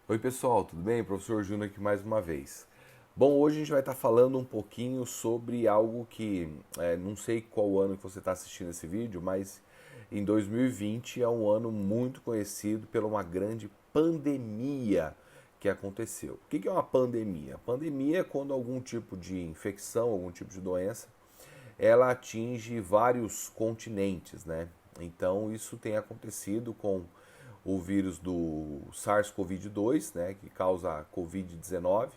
Oi pessoal, tudo bem? Professor Júnior aqui mais uma vez. Bom, hoje a gente vai estar falando um pouquinho sobre algo que não sei qual ano que você está assistindo esse vídeo, mas em 2020 é um ano muito conhecido por uma grande pandemia que aconteceu. O que é uma pandemia? Pandemia é quando algum tipo de infecção, algum tipo de doença, ela atinge vários continentes, né? Então isso tem acontecido com o vírus do SARS-CoV-2, né, que causa a Covid-19.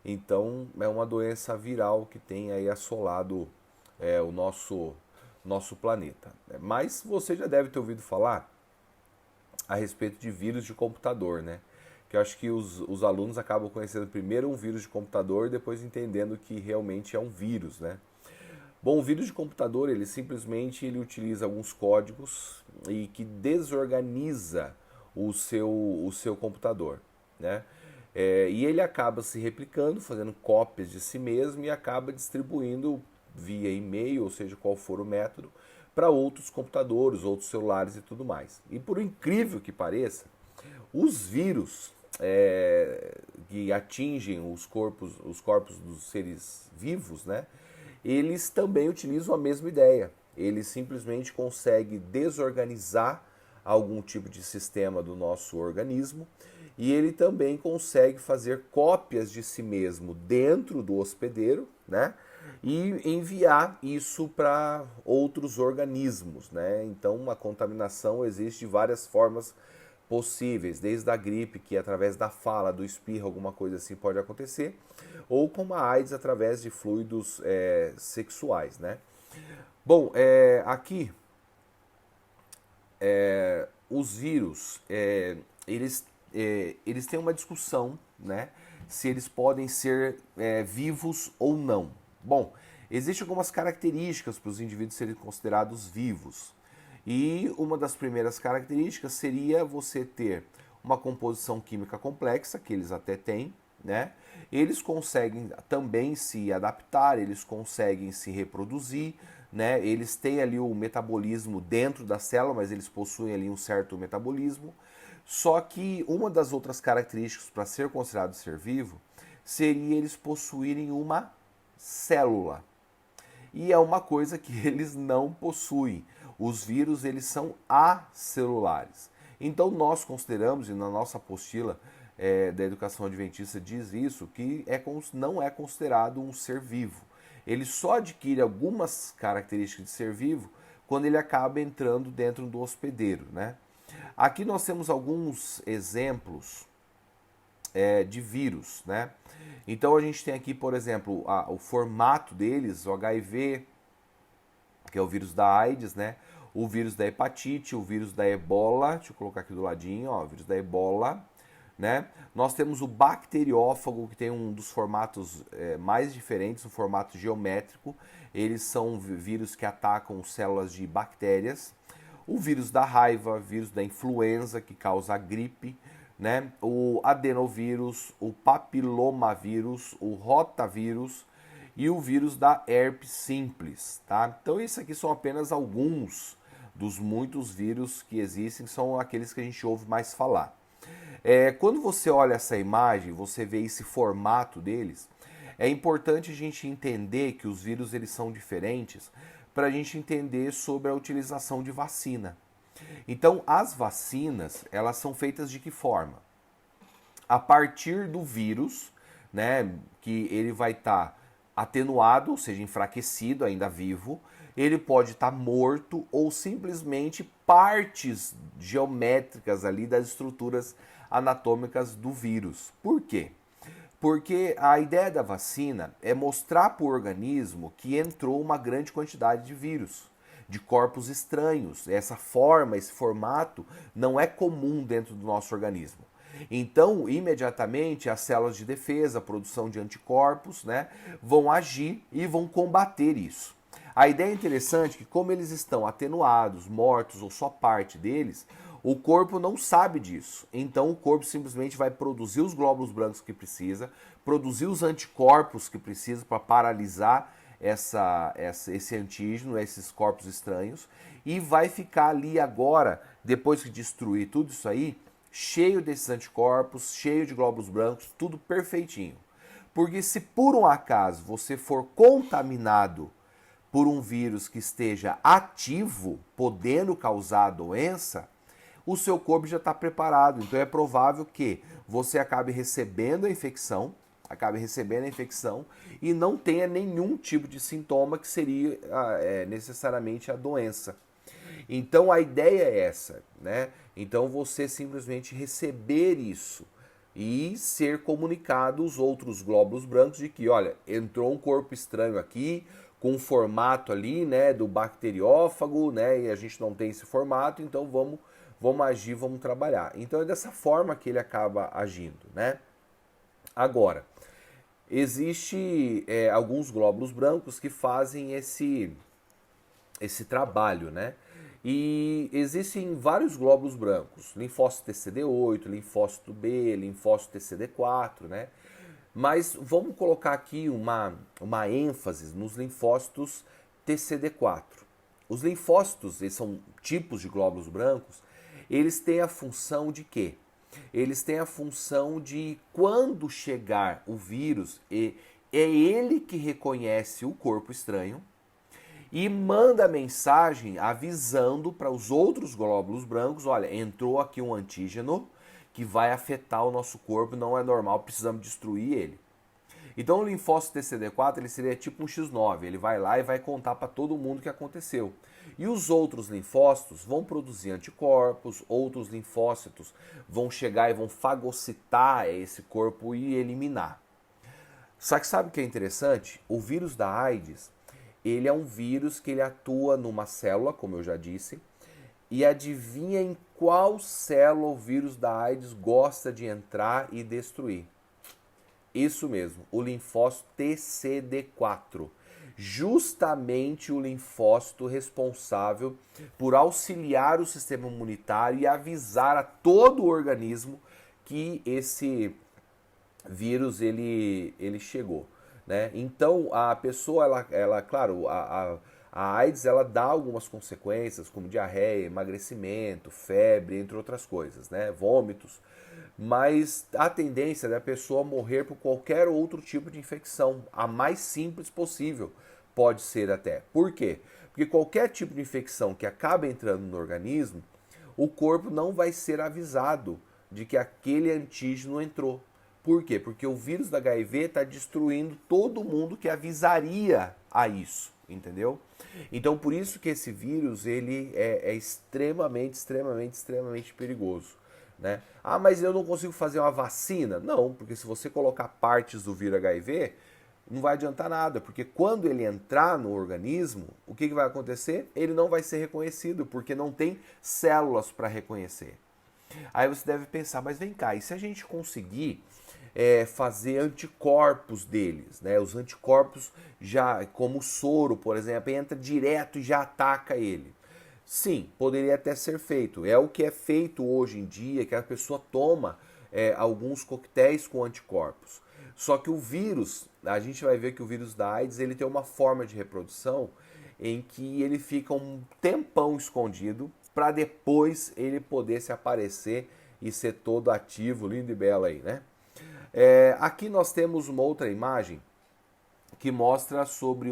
Então é uma doença viral que tem aí assolado o nosso planeta. Mas você já deve ter ouvido falar a respeito de vírus de computador, né? Que eu acho que os alunos acabam conhecendo primeiro um vírus de computador e depois entendendo que realmente é um vírus, né? Bom, o vírus de computador, ele simplesmente utiliza alguns códigos e que desorganiza o seu computador, né? E ele acaba se replicando, fazendo cópias de si mesmo e acaba distribuindo via e-mail, ou seja, qual for o método, para outros computadores, outros celulares e tudo mais. E por incrível que pareça, os vírus que atingem os corpos dos seres vivos, né? Eles também utilizam a mesma ideia. Ele simplesmente consegue desorganizar algum tipo de sistema do nosso organismo e ele também consegue fazer cópias de si mesmo dentro do hospedeiro, né? E enviar isso para outros organismos, né? Então, uma contaminação existe de várias formas possíveis, desde a gripe, que através da fala, do espirro, alguma coisa assim pode acontecer, ou como a AIDS através de fluidos sexuais, né? Bom, aqui os vírus, eles têm uma discussão, né? Se eles podem ser vivos ou não. Bom, existem algumas características para os indivíduos serem considerados vivos. E uma das primeiras características seria você ter uma composição química complexa, que eles até têm, né? Eles conseguem também se adaptar, eles conseguem se reproduzir, né? Eles têm ali o metabolismo dentro da célula, mas eles possuem ali um certo metabolismo. Só que uma das outras características para ser considerado ser vivo seria eles possuírem uma célula. E é uma coisa que eles não possuem. Os vírus, eles são acelulares. Então nós consideramos, e na nossa apostila da educação adventista diz isso, que não é considerado um ser vivo. Ele só adquire algumas características de ser vivo quando ele acaba entrando dentro do hospedeiro, né? Aqui nós temos alguns exemplos de vírus, né? Então a gente tem aqui, por exemplo, o formato deles, o HIV, que é o vírus da AIDS, né? O vírus da hepatite, o vírus da ebola, deixa eu colocar aqui do ladinho, ó, o vírus da ebola, né? Nós temos o bacteriófago, que tem um dos formatos mais diferentes, o formato geométrico. Eles são vírus que atacam células de bactérias. O vírus da raiva, vírus da influenza, que causa a gripe, né? O adenovírus, o papilomavírus, o rotavírus e o vírus da herpes simples, tá? Então isso aqui são apenas alguns dos muitos vírus que existem, são aqueles que a gente ouve mais falar. Quando você olha essa imagem, você vê esse formato deles, é importante a gente entender que os vírus eles são diferentes para a gente entender sobre a utilização de vacina. Então, as vacinas, elas são feitas de que forma? A partir do vírus, né, que ele vai estar atenuado, ou seja, enfraquecido, ainda vivo, ele pode estar morto ou simplesmente partes geométricas ali das estruturas anatômicas do vírus. Por quê? Porque a ideia da vacina é mostrar para o organismo que entrou uma grande quantidade de vírus, de corpos estranhos. Essa forma, esse formato não é comum dentro do nosso organismo. Então, imediatamente, as células de defesa, a produção de anticorpos, né, vão agir e vão combater isso. A ideia é interessante que, como eles estão atenuados, mortos ou só parte deles, o corpo não sabe disso. Então o corpo simplesmente vai produzir os glóbulos brancos que precisa, produzir os anticorpos que precisa para paralisar esse antígeno, esses corpos estranhos, e vai ficar ali agora, depois que destruir tudo isso aí, cheio desses anticorpos, cheio de glóbulos brancos, tudo perfeitinho. Porque se por um acaso você for contaminado por um vírus que esteja ativo, podendo causar a doença, o seu corpo já está preparado. Então é provável que você acabe recebendo a infecção e não tenha nenhum tipo de sintoma que seria necessariamente a doença. Então a ideia é essa, né? Então você simplesmente receber isso e ser comunicado aos outros glóbulos brancos de que, olha, entrou um corpo estranho aqui, com um formato ali, né, do bacteriófago, né, e a gente não tem esse formato, então vamos agir, vamos trabalhar. Então é dessa forma que ele acaba agindo, né? Agora, existe alguns glóbulos brancos que fazem esse trabalho, né? E existem vários glóbulos brancos, linfócito TCD8, linfócito B, linfócito TCD4, né? Mas vamos colocar aqui uma ênfase nos linfócitos TCD4. Os linfócitos, eles são tipos de glóbulos brancos, eles têm a função de quê? Eles têm a função de, quando chegar o vírus, é ele que reconhece o corpo estranho e manda mensagem avisando para os outros glóbulos brancos, olha, entrou aqui um antígeno que vai afetar o nosso corpo, não é normal, precisamos destruir ele. Então o linfócito TCD4 ele seria tipo um X9, ele vai lá e vai contar para todo mundo o que aconteceu. E os outros linfócitos vão produzir anticorpos, outros linfócitos vão chegar e vão fagocitar esse corpo e eliminar. Só que sabe o que é interessante? O vírus da AIDS, ele é um vírus que ele atua numa célula, como eu já disse, e adivinha em qual célula o vírus da AIDS gosta de entrar e destruir? Isso mesmo, o linfócito TCD4. Justamente o linfócito responsável por auxiliar o sistema imunitário e avisar a todo o organismo que esse vírus ele chegou, né? Então a pessoa, claro, a AIDS ela dá algumas consequências, como diarreia, emagrecimento, febre, entre outras coisas, né? Vômitos. Mas a tendência é da pessoa morrer por qualquer outro tipo de infecção, a mais simples possível, pode ser até. Por quê? Porque qualquer tipo de infecção que acaba entrando no organismo, o corpo não vai ser avisado de que aquele antígeno entrou. Por quê? Porque o vírus da HIV está destruindo todo mundo que avisaria a isso, entendeu? Então por isso que esse vírus ele é extremamente perigoso. Né? Ah, mas eu não consigo fazer uma vacina? Não, porque se você colocar partes do vírus HIV, não vai adiantar nada, porque quando ele entrar no organismo, o que vai acontecer? Ele não vai ser reconhecido, porque não tem células para reconhecer. Aí você deve pensar, mas vem cá, e se a gente conseguir fazer anticorpos deles, né? Os anticorpos, já como o soro, por exemplo, entra direto e já ataca ele. Sim, poderia até ser feito. É o que é feito hoje em dia, que a pessoa toma alguns coquetéis com anticorpos. Só que o vírus, a gente vai ver que o vírus da AIDS, ele tem uma forma de reprodução em que ele fica um tempão escondido para depois ele poder se aparecer e ser todo ativo, lindo e belo aí, né? Aqui nós temos uma outra imagem que mostra sobre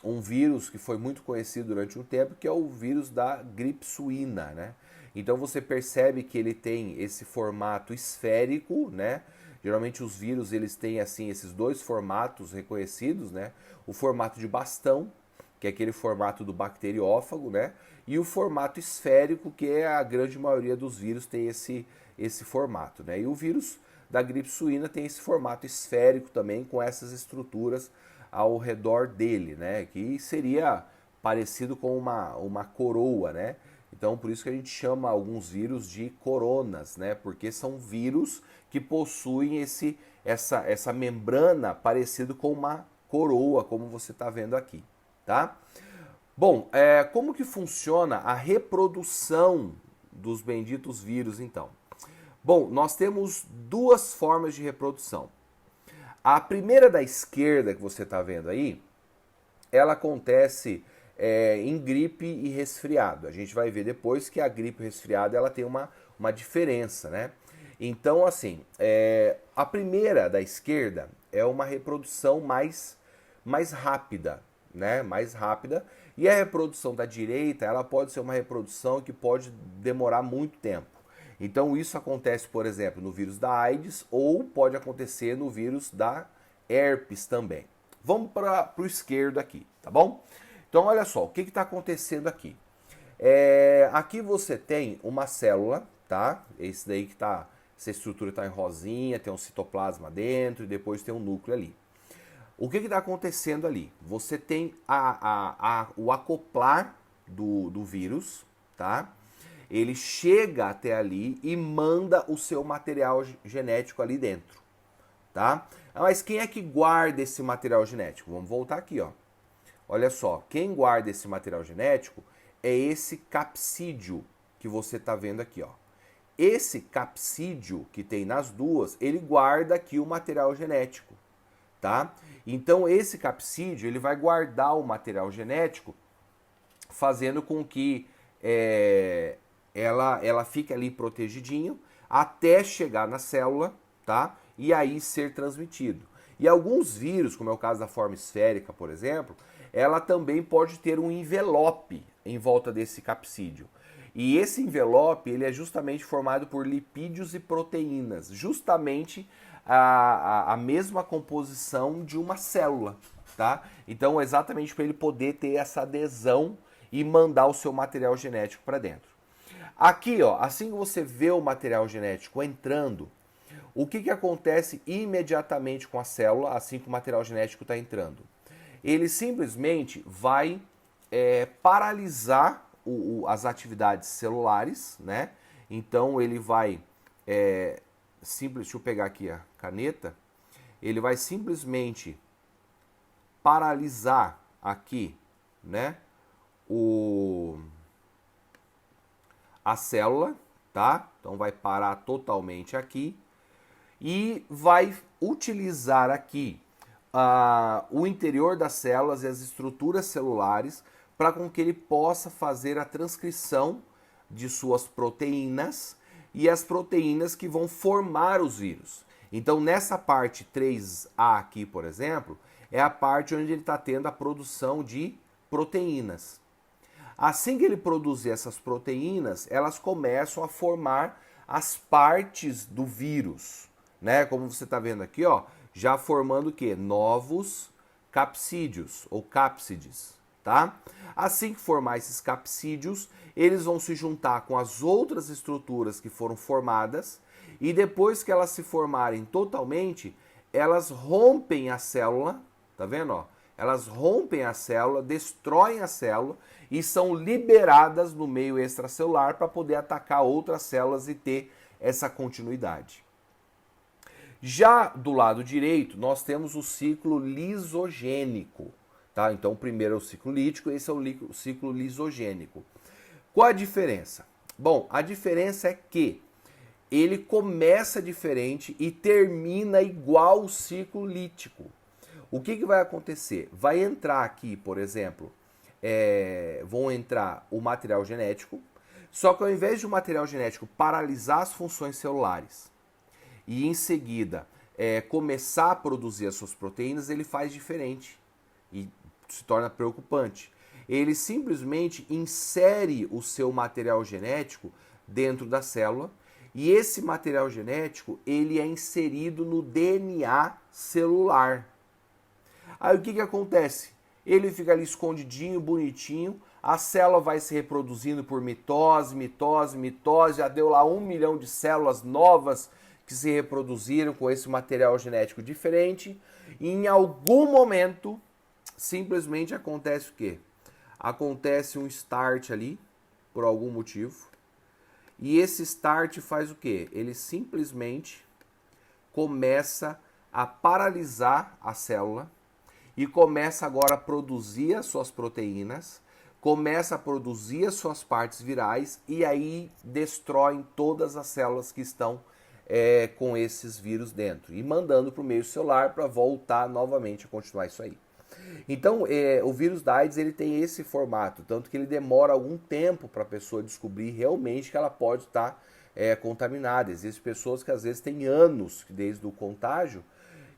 um vírus que foi muito conhecido durante um tempo, que é o vírus da gripe suína, né? Então você percebe que ele tem esse formato esférico, né? Geralmente os vírus eles têm assim esses dois formatos reconhecidos, né? O formato de bastão, que é aquele formato do bacteriófago, né? E o formato esférico, que é a grande maioria dos vírus tem esse formato, né? E o vírus da gripe suína tem esse formato esférico também, com essas estruturas ao redor dele, né? Que seria parecido com uma coroa, né? Então por isso que a gente chama alguns vírus de coronas, né? Porque são vírus que possuem essa membrana parecido com uma coroa, como você está vendo aqui, tá? Bom, como que funciona a reprodução dos benditos vírus então? Bom, nós temos duas formas de reprodução. A primeira da esquerda que você está vendo aí, ela acontece em gripe e resfriado. A gente vai ver depois que a gripe e resfriado ela tem uma uma diferença, né? Então, assim, a primeira da esquerda é uma reprodução mais rápida, né? Mais rápida. E a reprodução da direita, ela pode ser uma reprodução que pode demorar muito tempo. Então, isso acontece, por exemplo, no vírus da AIDS ou pode acontecer no vírus da herpes também. Vamos para o esquerdo aqui, tá bom? Então, olha só, o que está acontecendo aqui? Aqui você tem uma célula, tá? Esse daí que tá, essa estrutura está em rosinha, tem um citoplasma dentro e depois tem um núcleo ali. O que está acontecendo ali? Você tem o acoplar do vírus, tá? Ele chega até ali e manda o seu material genético ali dentro, tá? Mas quem é que guarda esse material genético? Vamos voltar aqui, ó. Olha só, quem guarda esse material genético é esse capsídio que você está vendo aqui, ó. Esse capsídio que tem nas duas, ele guarda aqui o material genético, tá? Então esse capsídio, ele vai guardar o material genético, fazendo com que ela fique ali protegidinho até chegar na célula, tá? E aí ser transmitido. E alguns vírus, como é o caso da forma esférica, por exemplo, ela também pode ter um envelope em volta desse capsídio. E esse envelope, ele é justamente formado por lipídios e proteínas, justamente a mesma composição de uma célula, tá? Então, exatamente para ele poder ter essa adesão e mandar o seu material genético para dentro. Aqui, ó, assim que você vê o material genético entrando, o que acontece imediatamente com a célula, assim que o material genético está entrando? Ele simplesmente vai paralisar as atividades celulares, né? Então ele vai deixa eu pegar aqui a caneta, ele vai simplesmente paralisar aqui, né? A célula, tá? Então vai parar totalmente aqui e vai utilizar aqui o interior das células e as estruturas celulares para com que ele possa fazer a transcrição de suas proteínas e as proteínas que vão formar os vírus. Então, nessa parte 3A aqui, por exemplo, é a parte onde ele está tendo a produção de proteínas. Assim que ele produzir essas proteínas, elas começam a formar as partes do vírus, né? Como você está vendo aqui, ó, já formando o quê? Novos capsídeos ou cápsides, tá? Assim que formar esses capsídeos, eles vão se juntar com as outras estruturas que foram formadas e depois que elas se formarem totalmente, elas rompem a célula, tá vendo, ó? Elas rompem a célula, destroem a célula e são liberadas no meio extracelular para poder atacar outras células e ter essa continuidade. Já do lado direito, nós temos o ciclo lisogênico, tá? Então, o primeiro é o ciclo lítico, esse é o ciclo lisogênico. Qual a diferença? Bom, a diferença é que ele começa diferente e termina igual o ciclo lítico. O que vai acontecer? Vai entrar aqui, por exemplo, vão entrar o material genético, só que ao invés de o material genético paralisar as funções celulares e em seguida começar a produzir as suas proteínas, ele faz diferente e se torna preocupante. Ele simplesmente insere o seu material genético dentro da célula e esse material genético ele é inserido no DNA celular. Aí o que acontece? Ele fica ali escondidinho, bonitinho, a célula vai se reproduzindo por mitose, já deu lá 1 milhão de células novas que se reproduziram com esse material genético diferente, e em algum momento, simplesmente acontece o quê? Acontece um start ali, por algum motivo, e esse start faz o quê? Ele simplesmente começa a paralisar a célula, e começa agora a produzir as suas proteínas, começa a produzir as suas partes virais e aí destroem todas as células que estão com esses vírus dentro e mandando para o meio celular para voltar novamente a continuar isso aí. Então, o vírus da AIDS ele tem esse formato, tanto que ele demora algum tempo para a pessoa descobrir realmente que ela pode estar contaminada. Existem pessoas que às vezes têm anos desde o contágio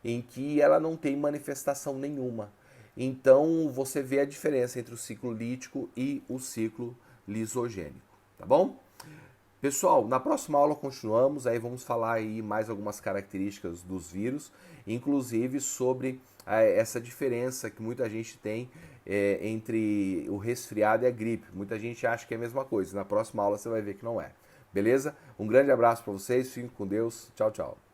em que ela não tem manifestação nenhuma. Então você vê a diferença entre o ciclo lítico e o ciclo lisogênico, tá bom? Pessoal, na próxima aula continuamos, aí vamos falar aí mais algumas características dos vírus, inclusive sobre essa diferença que muita gente tem entre o resfriado e a gripe. Muita gente acha que é a mesma coisa, na próxima aula você vai ver que não é. Beleza? Um grande abraço para vocês, fiquem com Deus, tchau, tchau.